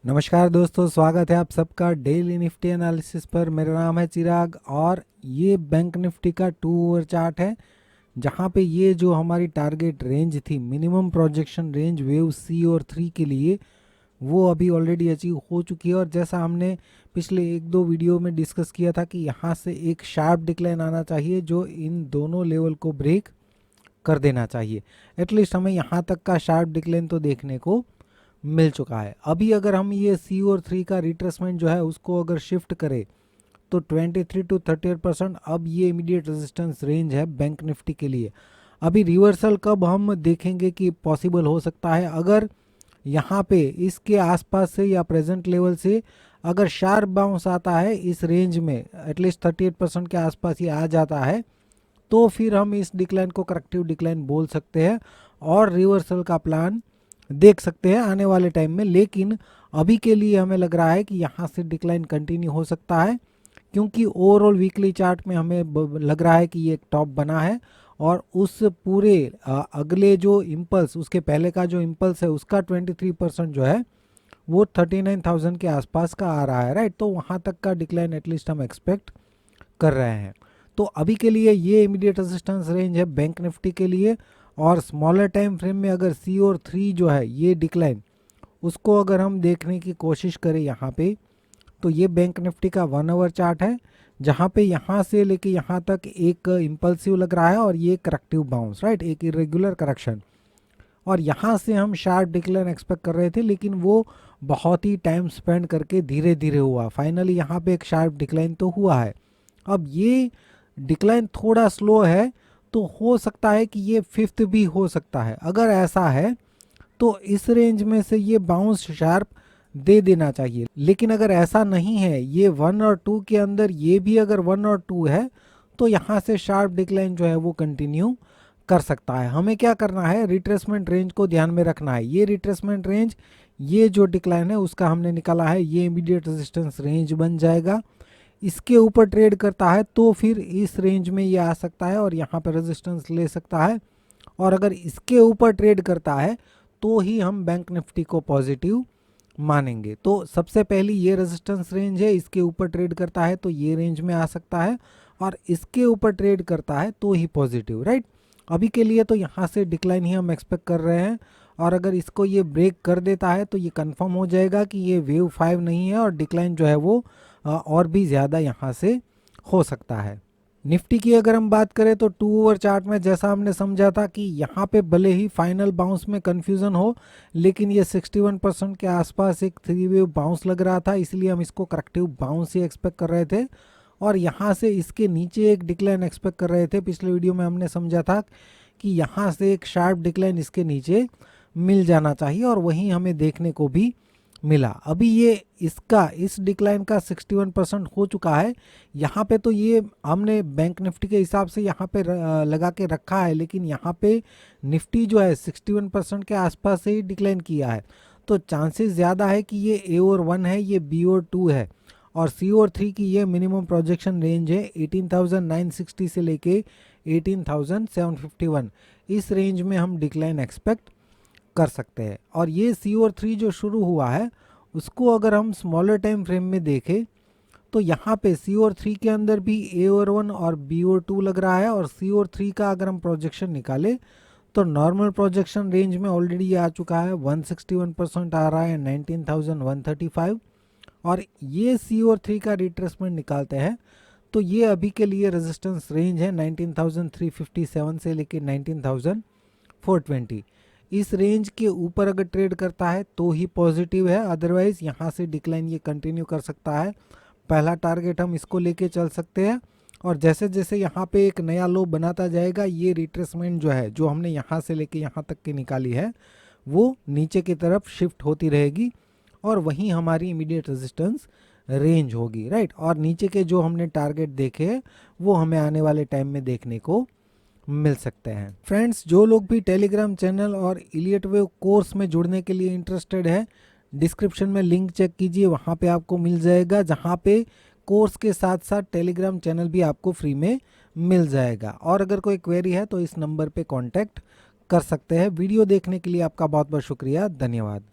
नमस्कार दोस्तों, स्वागत है आप सबका डेली निफ्टी एनालिसिस पर। मेरा नाम है चिराग और ये बैंक निफ्टी का 2 आवर चार्ट है, जहाँ पे ये जो हमारी टारगेट रेंज थी, minimum projection range wave C और 3 के लिए, वो अभी ऑलरेडी अचीव हो चुकी है। और जैसा हमने पिछले 1-2 वीडियो में डिस्कस किया था कि यहाँ से एक शार्प डिक्लाइन आना चाहिए जो इन दोनों लेवल को ब्रेक कर देना चाहिए। एटलीस्ट हमें यहाँ तक का शार्प डिक्लाइन तो देखने को मिल चुका है। अभी अगर हम ये सी और 3 का रिट्रेसमेंट जो है उसको अगर शिफ्ट करें तो 23 to 38% अब ये इमीडिएट रेजिस्टेंस रेंज है बैंक निफ्टी के लिए। अभी रिवर्सल कब हम देखेंगे कि पॉसिबल हो सकता है? अगर यहाँ पे इसके आसपास से या प्रेजेंट लेवल से अगर शार्प बाउंस आता है इस रेंज में, एटलीस्ट 38% के आसपास ये आ जाता है, तो फिर हम इस डिक्लाइन को करेक्टिव डिक्लाइन बोल सकते हैं और रिवर्सल का प्लान देख सकते हैं आने वाले टाइम में। लेकिन अभी के लिए हमें लग रहा है कि यहाँ से डिक्लाइन कंटिन्यू हो सकता है, क्योंकि ओवरऑल वीकली चार्ट में हमें लग रहा है कि ये एक टॉप बना है और उस पूरे अगले जो इम्पल्स, उसके पहले का जो इम्पल्स है उसका 23% जो है वो 39,000 के आसपास का आ रहा है, राइट। तो वहाँ तक का डिक्लाइन एटलीस्ट हम एक्सपेक्ट कर रहे हैं। तो अभी के लिए ये इमीडिएट रेजिस्टेंस रेंज है बैंक निफ्टी के लिए। और स्मॉलर टाइम फ्रेम में अगर सी और 3 जो है ये डिक्लाइन, उसको अगर हम देखने की कोशिश करें यहाँ पे, तो ये बैंक निफ्टी का 1 आवर चार्ट है, जहाँ पे यहाँ से लेके यहाँ तक एक इम्पल्सिव लग रहा है और ये करेक्टिव बाउंस, राइट, एक इरेगुलर करेक्शन। और यहाँ से हम शार्प डिक्लाइन एक्सपेक्ट कर रहे थे, लेकिन वो बहुत ही टाइम स्पेंड करके धीरे धीरे हुआ। फाइनली यहाँ पे एक शार्प डिक्लाइन तो हुआ है। अब ये डिक्लाइन थोड़ा स्लो है, तो हो सकता है कि ये 5th भी हो सकता है। अगर ऐसा है तो इस रेंज में से ये बाउंस शार्प दे देना चाहिए। लेकिन अगर ऐसा नहीं है, ये 1 और 2 के अंदर ये भी अगर 1 और 2 है, तो यहाँ से शार्प डिक्लाइन जो है वो कंटिन्यू कर सकता है। हमें क्या करना है, रिट्रेसमेंट रेंज को ध्यान में रखना है। ये रिट्रेसमेंट रेंज, ये जो डिक्लाइन है उसका हमने निकाला है, ये इमीडिएट रेजिस्टेंस रेंज बन जाएगा। इसके ऊपर ट्रेड करता है तो फिर इस रेंज में ये आ सकता है और यहाँ पर रेजिस्टेंस ले सकता है। और अगर इसके ऊपर ट्रेड करता है तो ही हम बैंक निफ्टी को पॉजिटिव मानेंगे। तो सबसे पहली ये रेजिस्टेंस रेंज है, इसके ऊपर ट्रेड करता है तो ये रेंज में आ सकता है, और इसके ऊपर ट्रेड करता है तो ही पॉजिटिव, राइट। अभी के लिए तो यहाँ से डिक्लाइन ही हम एक्सपेक्ट कर रहे हैं। और अगर इसको ये ब्रेक कर देता है तो ये कंफर्म हो जाएगा कि ये वेव 5 नहीं है और डिक्लाइन जो है वो और भी ज़्यादा यहाँ से हो सकता है। निफ्टी की अगर हम बात करें तो 2 आवर चार्ट में जैसा हमने समझा था कि यहाँ पे भले ही फाइनल बाउंस में कंफ्यूजन हो, लेकिन ये 61% के आसपास एक 3 वेव बाउंस लग रहा था, इसलिए हम इसको करेक्टिव बाउंस ही एक्सपेक्ट कर रहे थे। और यहाँ से इसके नीचे एक डिक्लाइन एक्सपेक्ट कर रहे थे। पिछले वीडियो में हमने समझा था कि यहाँ से एक शार्प डिक्लाइन इसके नीचे मिल जाना चाहिए, और वहीं हमें देखने को भी मिला। अभी ये इस डिक्लाइन का 61% हो चुका है। यहाँ पे तो ये हमने बैंक निफ्टी के हिसाब से यहाँ पे लगा के रखा है, लेकिन यहाँ पे निफ्टी जो है 61% के आसपास से ही डिक्लाइन किया है। तो चांसेस ज़्यादा है कि ये ए और 1 है, ये बी और 2 है, और सी और 3 की ये मिनिमम प्रोजेक्शन रेंज है 18,960 से लेके 18,751। इस रेंज में हम डिक्लाइन एक्सपेक्ट कर सकते हैं। और ये सी और 3 जो शुरू हुआ है उसको अगर हम स्मॉलर टाइम फ्रेम में देखें तो यहाँ पे सी और 3 के अंदर भी ए और 1 और बी और 2 लग रहा है। और सी और 3 का अगर हम प्रोजेक्शन निकालें तो नॉर्मल प्रोजेक्शन रेंज में ऑलरेडी ये आ चुका है, 161% आ रहा है 19,135। और ये सी और 3 का रिट्रेसमेंट निकालते हैं तो ये अभी के लिए रेजिस्टेंस रेंज है 19,357 से लेके 19,420। इस रेंज के ऊपर अगर ट्रेड करता है तो ही पॉजिटिव है, अदरवाइज यहाँ से डिक्लाइन ये कंटिन्यू कर सकता है। पहला टारगेट हम इसको लेके चल सकते हैं, और जैसे जैसे यहाँ पे एक नया लो बनाता जाएगा, ये रिट्रेसमेंट जो है, जो हमने यहाँ से लेके यहाँ तक की निकाली है, वो नीचे की तरफ शिफ्ट होती रहेगी और वहीं हमारी इमीडिएट रेजिस्टेंस रेंज होगी, राइट। और नीचे के जो हमने टारगेट देखे वो हमें आने वाले टाइम में देखने को मिल सकते हैं। फ्रेंड्स, जो लोग भी टेलीग्राम चैनल और इलियट वेव कोर्स में जुड़ने के लिए इंटरेस्टेड है, डिस्क्रिप्शन में लिंक चेक कीजिए, वहाँ पे आपको मिल जाएगा, जहाँ पे कोर्स के साथ साथ टेलीग्राम चैनल भी आपको फ्री में मिल जाएगा। और अगर कोई क्वेरी है तो इस नंबर पे कांटेक्ट कर सकते हैं। वीडियो देखने के लिए आपका बहुत बहुत शुक्रिया, धन्यवाद।